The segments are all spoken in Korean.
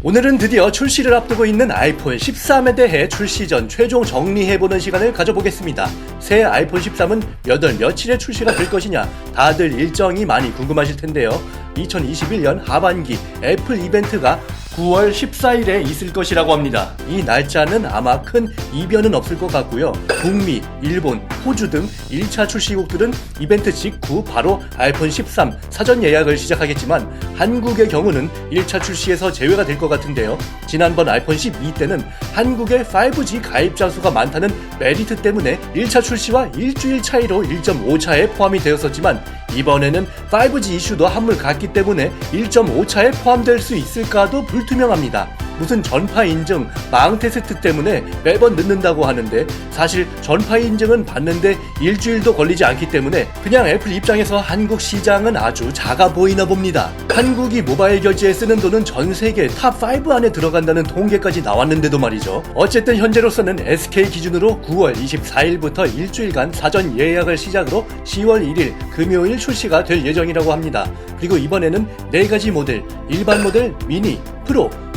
오늘은 드디어 출시를 앞두고 있는 아이폰 13에 대해 출시 전 최종 정리해보는 시간을 가져보겠습니다. 새 아이폰 13은 몇 월 며칠에 출시가 될 것이냐, 다들 일정이 많이 궁금하실 텐데요. 2021년 하반기 애플 이벤트가 9월 14일에 있을 것이라고 합니다. 이 날짜는 아마 큰 이변은 없을 것 같고요. 북미, 일본, 호주 등 1차 출시국들은 이벤트 직후 바로 아이폰 13 사전 예약을 시작하겠지만 한국의 경우는 1차 출시에서 제외가 될 것 같은데요. 지난번 아이폰 12 때는 한국의 5G 가입자 수가 많다는 메리트 때문에 1차 출시와 일주일 차이로 1.5차에 포함이 되었었지만 이번에는 5G 이슈도 한물 같기 때문에 1.5차에 포함될 수 있을까도 불투명합니다. 무슨 전파 인증, 망 테스트 때문에 매번 늦는다고 하는데 사실 전파 인증은 받는데 일주일도 걸리지 않기 때문에 그냥 애플 입장에서 한국 시장은 아주 작아 보이나 봅니다. 한국이 모바일 결제에 쓰는 돈은 전 세계 탑5 안에 들어간다는 통계까지 나왔는데도 말이죠. 어쨌든 현재로서는 SK 기준으로 9월 24일부터 일주일간 사전 예약을 시작으로 10월 1일 금요일 출시가 될 예정이라고 합니다. 그리고 이번에는 4가지 모델, 일반 모델, 미니,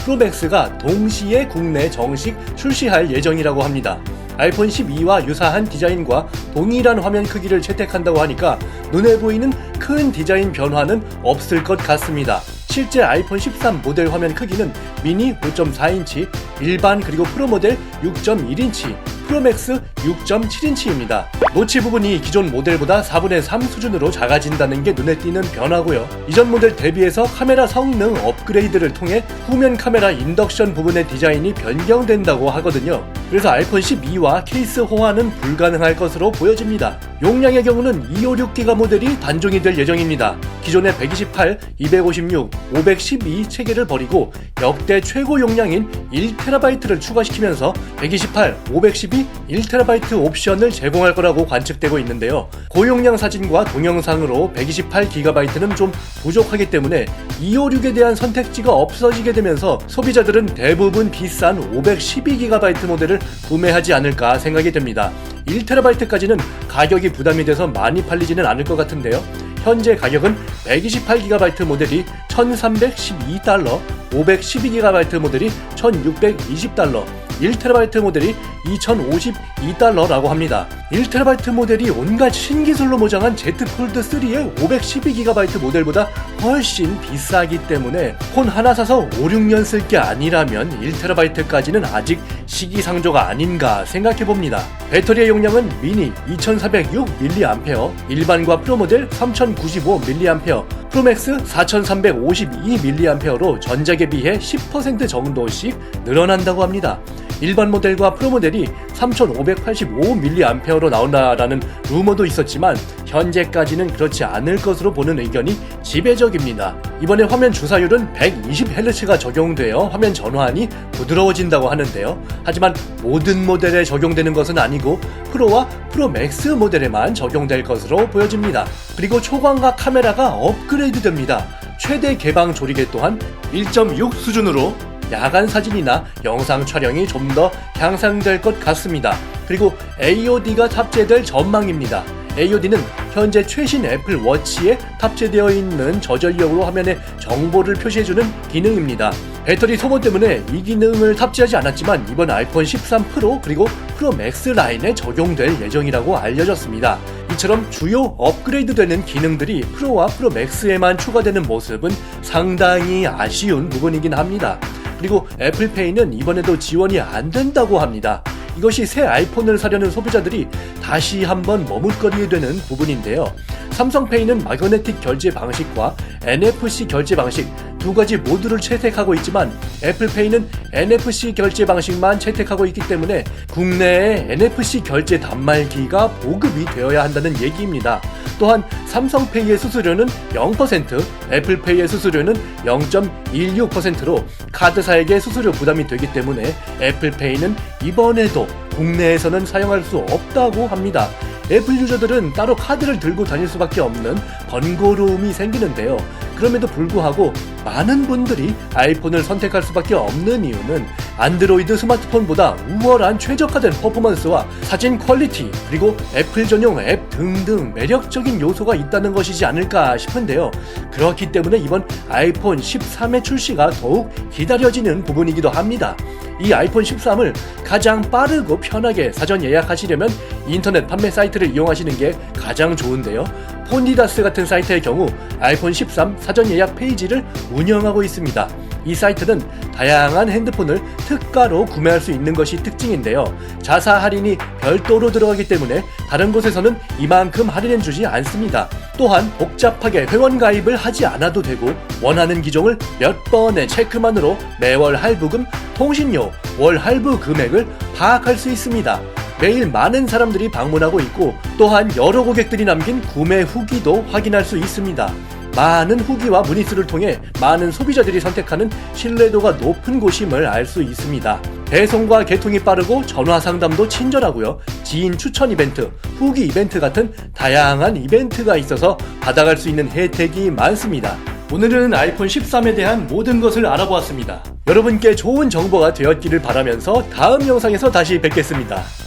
프로맥스가 동시에 국내 정식 출시할 예정이라고 합니다. 아이폰 12와 유사한 디자인과 동일한 화면 크기를 채택한다고 하니까 눈에 보이는 큰 디자인 변화는 없을 것 같습니다. 실제 아이폰 13 모델 화면 크기는 미니 5.4인치, 일반 그리고 프로 모델 6.1인치, 프로맥스 6.7인치입니다. 노치 부분이 기존 모델보다 4분의 3 수준으로 작아진다는 게 눈에 띄는 변화고요. 이전 모델 대비해서 카메라 성능 업그레이드를 통해 후면 카메라 인덕션 부분의 디자인이 변경된다고 하거든요. 그래서 아이폰 12와 케이스 호환은 불가능할 것으로 보여집니다. 용량의 경우는 256기가 모델이 단종이 될 예정입니다. 기존의 128, 256, 512 체계를 버리고 역대 최고 용량인 1TB를 추가시키면서 128, 512, 1TB 옵션을 제공할 거라고 관측되고 있는데요. 고용량 사진과 동영상으로 128GB는 좀 부족하기 때문에 256에 대한 선택지가 없어지게 되면서 소비자들은 대부분 비싼 512GB 모델을 구매하지 않을까 생각이 됩니다. 1TB까지는 가격이 부담이 돼서 많이 팔리지는 않을 것 같은데요. 현재 가격은 128GB 모델이 $1,312, 512GB 모델이 $1,620, 1TB 모델이 $2,052라고 합니다. 1TB 모델이 온갖 신기술로 모장한 Z 폴드 3의 512GB 모델보다 훨씬 비싸기 때문에 폰 하나 사서 5, 6년 쓸 게 아니라면 1TB까지는 아직 시기상조가 아닌가 생각해봅니다. 배터리의 용량은 미니 2406mAh, 일반과 프로 모델 3095mAh, 프로맥스 4352mAh로 전작에 비해 10% 정도씩 늘어난다고 합니다. 일반 모델과 프로 모델이 3585mAh로 나온다라는 루머도 있었지만 현재까지는 그렇지 않을 것으로 보는 의견이 지배적입니다. 이번에 화면 주사율은 120Hz가 적용되어 화면 전환이 부드러워진다고 하는데요. 하지만 모든 모델에 적용되는 것은 아니고 프로와 프로맥스 모델에만 적용될 것으로 보여집니다. 그리고 초광각 카메라가 업그레이드 됩니다. 최대 개방 조리개 또한 1.6 수준으로 야간 사진이나 영상 촬영이 좀 더 향상될 것 같습니다. 그리고 AOD가 탑재될 전망입니다. AOD는 현재 최신 애플 워치에 탑재되어 있는 저전력으로 화면에 정보를 표시해주는 기능입니다. 배터리 소모 때문에 이 기능을 탑재하지 않았지만 이번 아이폰 13 프로 그리고 프로 맥스 라인에 적용될 예정이라고 알려졌습니다. 이처럼 주요 업그레이드되는 기능들이 프로와 프로 맥스에만 추가되는 모습은 상당히 아쉬운 부분이긴 합니다. 그리고 애플페이는 이번에도 지원이 안 된다고 합니다. 이것이 새 아이폰을 사려는 소비자들이 다시 한번 머뭇거리게 되는 부분인데요. 삼성페이는 마그네틱 결제 방식과 NFC 결제 방식 두 가지 모두를 채택하고 있지만 애플페이는 NFC 결제 방식만 채택하고 있기 때문에 국내에 NFC 결제 단말기가 보급이 되어야 한다는 얘기입니다. 또한 삼성페이의 수수료는 0%, 애플페이의 수수료는 0.16%로 카드사에게 수수료 부담이 되기 때문에 애플페이는 이번에도 국내에서는 사용할 수 없다고 합니다. 애플 유저들은 따로 카드를 들고 다닐 수밖에 없는 번거로움이 생기는데요. 그럼에도 불구하고 많은 분들이 아이폰을 선택할 수밖에 없는 이유는 안드로이드 스마트폰보다 우월한 최적화된 퍼포먼스와 사진 퀄리티, 그리고 애플 전용 앱 등등 매력적인 요소가 있다는 것이지 않을까 싶은데요. 그렇기 때문에 이번 아이폰 13의 출시가 더욱 기다려지는 부분이기도 합니다. 이 아이폰 13을 가장 빠르고 편하게 사전 예약하시려면 인터넷 판매 사이트를 이용하시는 게 가장 좋은데요. 폰디다스 같은 사이트의 경우 아이폰 13 사전 예약 페이지를 운영하고 있습니다. 이 사이트는 다양한 핸드폰을 특가로 구매할 수 있는 것이 특징인데요. 자사 할인이 별도로 들어가기 때문에 다른 곳에서는 이만큼 할인해주지 않습니다. 또한 복잡하게 회원 가입을 하지 않아도 되고 원하는 기종을 몇 번의 체크만으로 매월 할부금, 통신료, 월 할부 금액을 파악할 수 있습니다. 매일 많은 사람들이 방문하고 있고 또한 여러 고객들이 남긴 구매 후기도 확인할 수 있습니다. 많은 후기와 문의수를 통해 많은 소비자들이 선택하는 신뢰도가 높은 곳임을 알 수 있습니다. 배송과 개통이 빠르고 전화 상담도 친절하고요. 지인 추천 이벤트, 후기 이벤트 같은 다양한 이벤트가 있어서 받아갈 수 있는 혜택이 많습니다. 오늘은 아이폰 13에 대한 모든 것을 알아보았습니다. 여러분께 좋은 정보가 되었기를 바라면서 다음 영상에서 다시 뵙겠습니다.